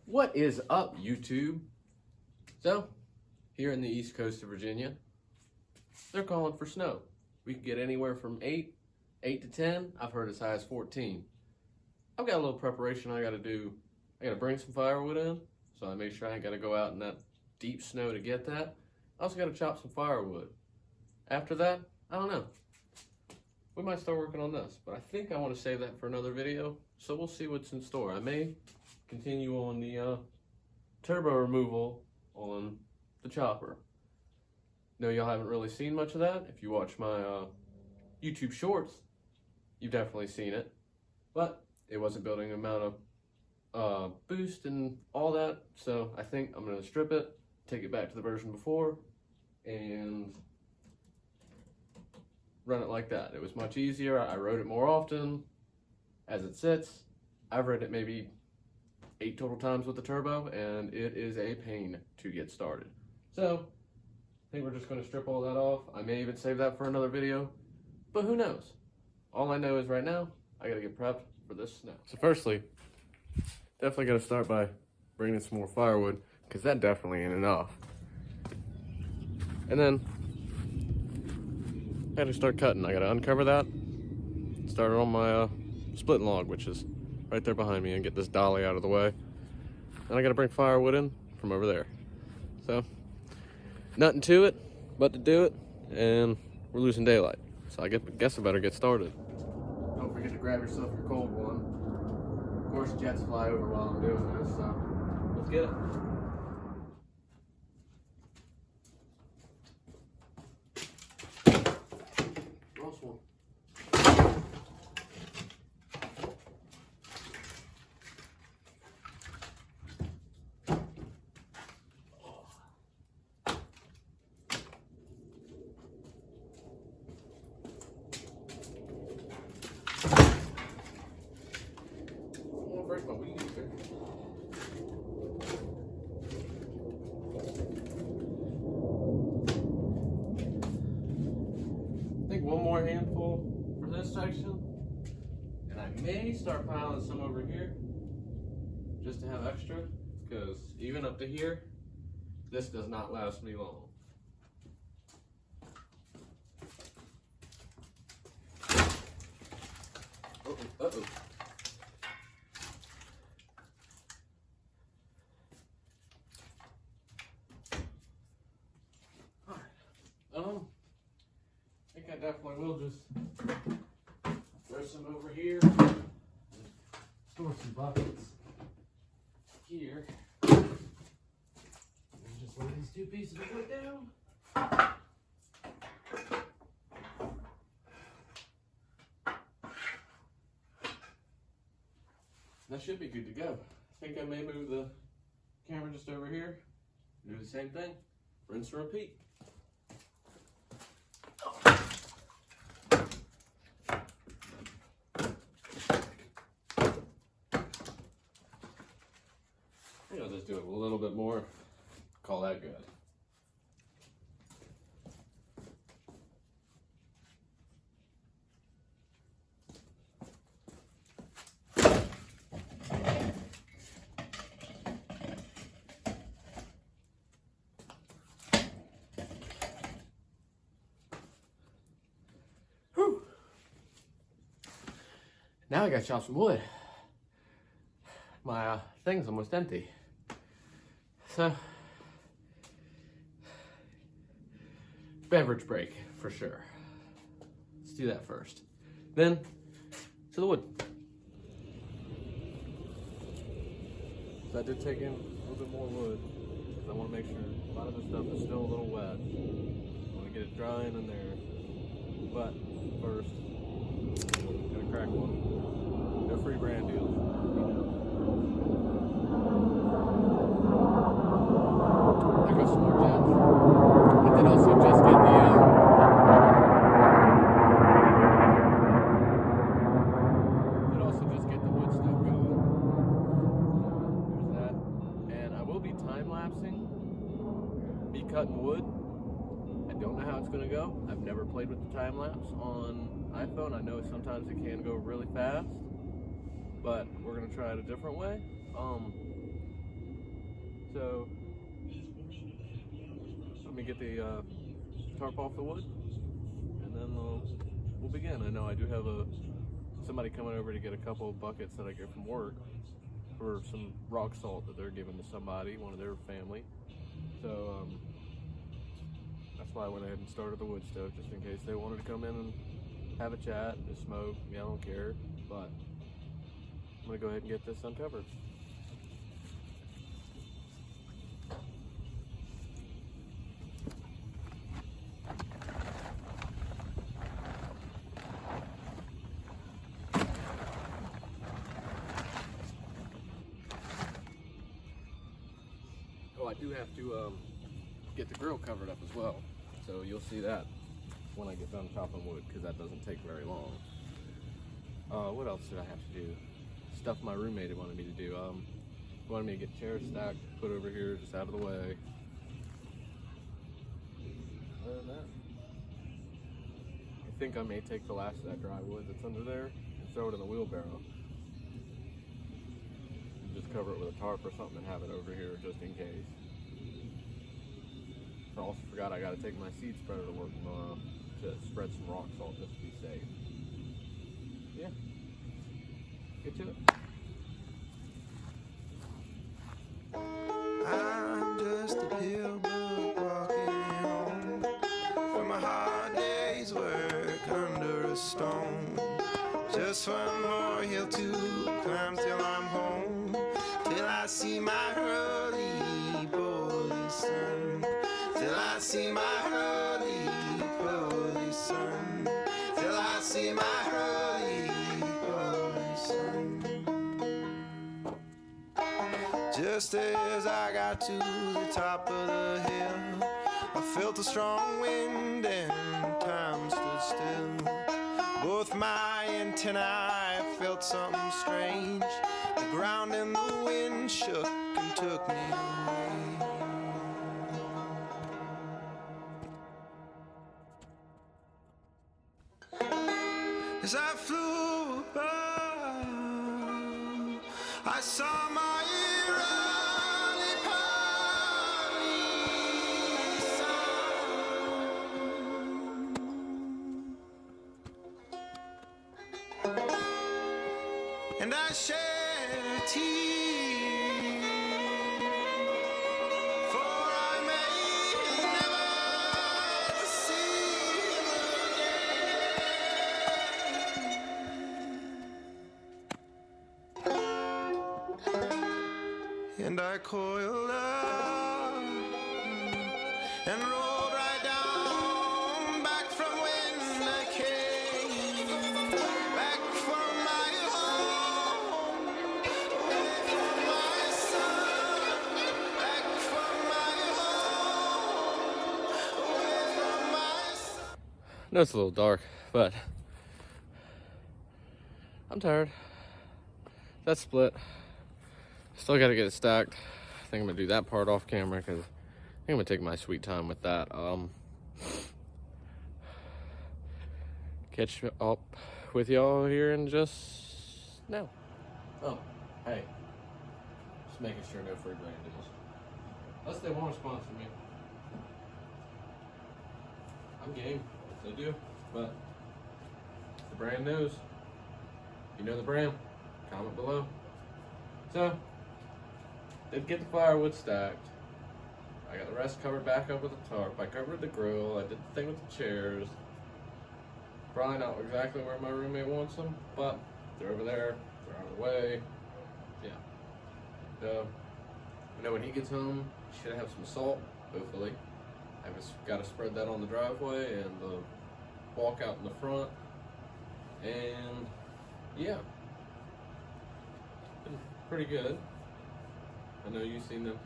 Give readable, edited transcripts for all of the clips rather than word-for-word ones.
What is up, YouTube? So, here in the east coast of Virginia, they're calling for snow. We can get anywhere from 8 to 10. I've heard as high as 14. I've got a little preparation I gotta do. I gotta bring some firewood in, so I make sure I ain't gotta go out in that deep snow to get that. I also gotta chop some firewood. After that, I don't know. We might start working on this, but I think I want to save that for another video, so we'll see what's in store. I may continue on the turbo removal on the chopper. No, y'all haven't really seen much of that. If you watch my YouTube shorts, you've definitely seen it, but it wasn't building amount of boost and all that, so I think I'm going to strip it, take it back to the version before, and run it like that. It was much easier. I rode it more often as it sits. I've ridden it maybe 8 total times with the turbo, and it is a pain to get started. So I think we're just going to strip all that off. I may even save that for another video, but who knows? All I know is right now I gotta get prepped for this snow. So firstly, definitely gotta start by bringing some more firewood, because that definitely ain't enough. And then I gotta start cutting. I gotta uncover that, start it on my splitting log, which is right there behind me, and get this dolly out of the way. And I gotta bring firewood in from over there. So nothing to it but to do it, and we're losing daylight. So I guess I better get started. Don't forget to grab yourself your cold one. Of course, jets fly over while I'm doing this, so let's get it. Ross one. Break my weed here. I think one more handful for this section, and I may start piling some over here just to have extra, because even up to here, this does not last me long. Uh-oh. I think I definitely will just throw some over here, store some buckets here, and just lay these 2 pieces of wood down. That should be good to go. I think I may move the camera just over here, do the same thing, rinse and repeat. I'll just do it a little bit more, call that good. Whew. Now I gotta chop some wood. My thing's almost empty. So, beverage break for sure. Let's do that first. Then, to the wood. So I did take in a little bit more wood, because I want to make sure a lot of this stuff is still a little wet. I want to get it drying in there. But first, gonna crack one. No free brand deals. There goes some more jets. And then also just get the wood stuff going. There's that. And I will be time-lapsing me cutting wood. I don't know how it's gonna go. I've never played with the time-lapse on iPhone. I know sometimes it can go really fast, but we're gonna try it a different way. So let me get the tarp off the wood, and then we'll begin. I know I do have somebody coming over to get a couple of buckets that I get from work for some rock salt that they're giving to somebody, one of their family. So that's why I went ahead and started the wood stove, just in case they wanted to come in and have a chat, just smoke. Yeah, I don't care, but I'm gonna go ahead and get this uncovered. Oh, I do have to get the grill covered up as well, so you'll see that when I get done chopping wood, because that doesn't take very long. What else did I have to do? Stuff my roommate wanted me to do. Wanted me to get chairs stacked, put over here, just out of the way. Other than that, I think I may take the last of that dry wood that's under there and throw it in the wheelbarrow. And just cover it with a tarp or something and have it over here just in case. I also forgot I got to take my seed spreader to work tomorrow to spread some rock salt just to be safe. Yeah, get to it. I'm just a pillbug walking home from a hard day's work under a stone. Just one more hill to climb till I'm home, till I see my roly-poly son, till I see my roly-poly son, till I see my roly-poly son. Just as I got to the top of the hill, I felt a strong wind and time stood still. Both my antennae, I felt something strange. The ground and the wind shook and took me away. As I flew above, I saw my and I shed a tear, for I may never see him again. And I coiled up and rolled right down, back from when I came, back from my home, away from my son, back from my home, away from my son. I know it's a little dark, but I'm tired. That's split. Still got to get it stacked. I think I'm gonna do that part off camera because I think I'm gonna take my sweet time with that. Catch up with y'all here in just now. Oh, hey, just making sure no free brand deals. Unless they want to sponsor me, I'm game. If they do, but if the brand knows, you know the brand, comment below. So, did get the firewood stacked. I got the rest covered back up with a tarp. I covered the grill. I did the thing with the chairs. Probably not exactly where my roommate wants them, but they're over there. They're out of the way. Yeah. So, I know when he gets home, he should have some salt, hopefully. I've just got to spread that on the driveway and the walk out in the front. And, yeah. Been pretty good. I know you've seen the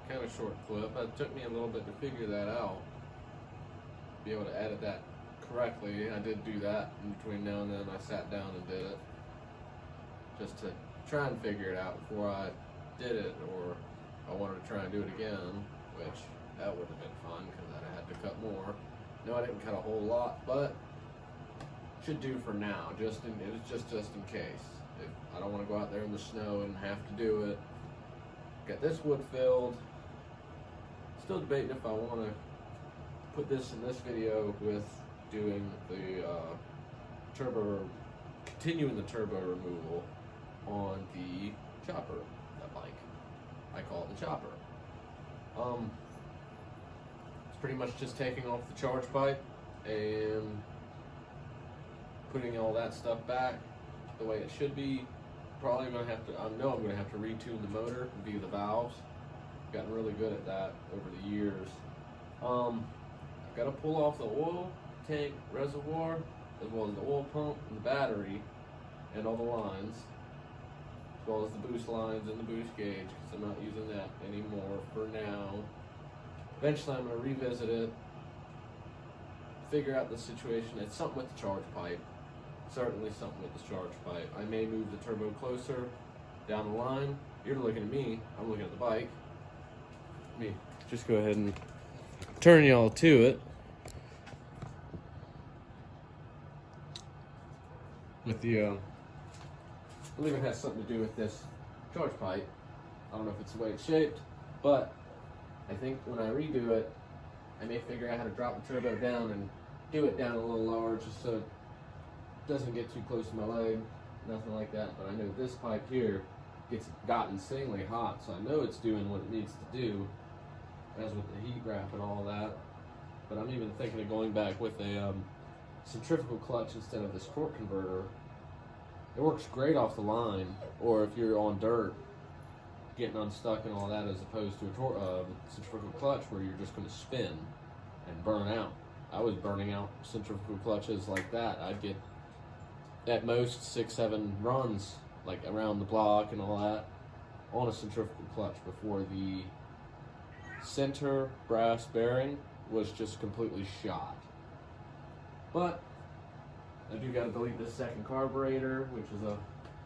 kind of short clip. It took me a little bit to figure that out. Be able to edit that correctly. I did do that in between now and then. I sat down and did it. Just to try and figure it out before I did it, or I wanted to try and do it again, which that would have been fun because I had to cut more. No, I didn't cut a whole lot, but should do for now. It was just in case. If I don't want to go out there in the snow and have to do it. Got this wood filled. Still debating if I want to put this in this video with doing the continuing the turbo removal on the chopper, that bike. I call it the chopper. It's pretty much just taking off the charge pipe and putting all that stuff back the way it should be. Probably gonna have to, I know I'm gonna have to retune the motor via the valves. Gotten really good at that over the years. I've got to pull off the oil tank reservoir, as well as the oil pump and the battery, and all the lines, as well as the boost lines and the boost gauge, because I'm not using that anymore for now. Eventually I'm going to revisit it, figure out the situation. It's something with the charge pipe. Certainly something with the charge pipe. I may move the turbo closer down the line. You're looking at me, I'm looking at the bike. Let me just go ahead and turn y'all to it. With the, I believe it has something to do with this charge pipe. I don't know if it's the way it's shaped, but I think when I redo it, I may figure out how to drop the turbo down and do it down a little lower just so it doesn't get too close to my leg, nothing like that. But I know this pipe here got insanely hot, so I know it's doing what it needs to do, as with the heat wrap and all that. But I'm even thinking of going back with a centrifugal clutch instead of this torque converter. It works great off the line, or if you're on dirt, getting unstuck and all that, as opposed to a centrifugal clutch where you're just going to spin and burn out. I was burning out centrifugal clutches like that. I'd get at most 6-7 runs, like around the block and all that, on a centrifugal clutch before the center brass bearing was just completely shot. But I do got to delete this second carburetor, which is a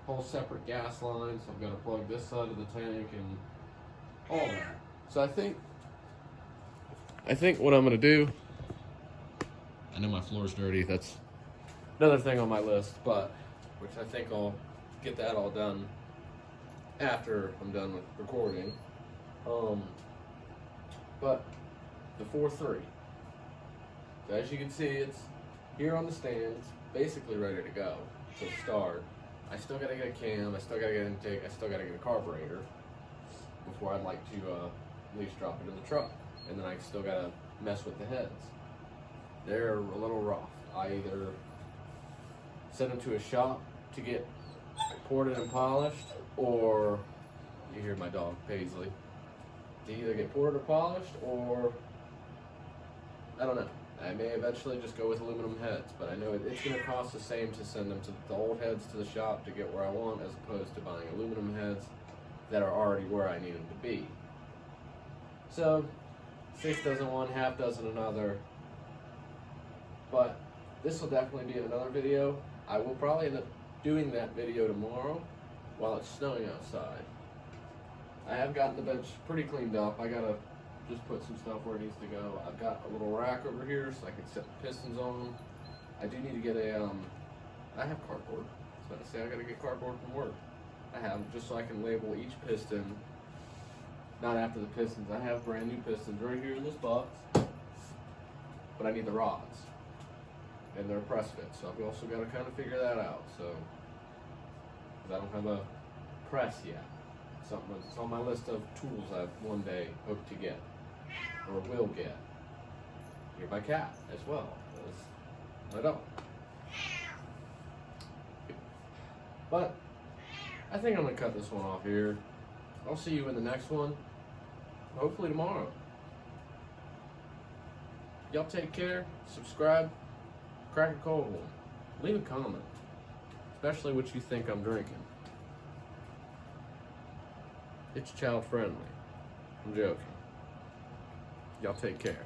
whole separate gas line, so I've got to plug this side of the tank and all that. So I think what I'm going to do, I know my floor's dirty, that's another thing on my list, but which I think I'll get that all done after I'm done with recording. But the 4.3, so as you can see, it's here on the stand. It's basically ready to go to start. I still gotta get a cam, I still gotta get an intake, I still gotta get a carburetor before I'd like to at least drop it in the truck. And then I still gotta mess with the heads. They're a little rough. I either send them to a shop to get ported and polished, or you hear my dog Paisley. To either get ported or polished, or I don't know. I may eventually just go with aluminum heads, but I know it's going to cost the same to send them to the old heads to the shop to get where I want, as opposed to buying aluminum heads that are already where I need them to be. So, 6 dozen one, half dozen another. But this will definitely be in another video. I will probably end up doing that video tomorrow while it's snowing outside. I have gotten the bench pretty cleaned up. I gotta just put some stuff where it needs to go. I've got a little rack over here so I can set the pistons on. I do need to get a, I have cardboard. I was about to say I gotta get cardboard from work. I have, just so I can label each piston, not after the pistons. I have brand new pistons right here in this box, but I need the rods. And they're press fit, so I've also got to kind of figure that out. So, because I don't have a press yet. Something that's on my list of tools I one day hope to get, or will get. Here's my cat as well. I don't. But I think I'm gonna cut this one off here. I'll see you in the next one. Hopefully tomorrow. Y'all take care. Subscribe. Crack a cold one. Leave a comment, especially what you think I'm drinking. It's child friendly. I'm joking. Y'all take care.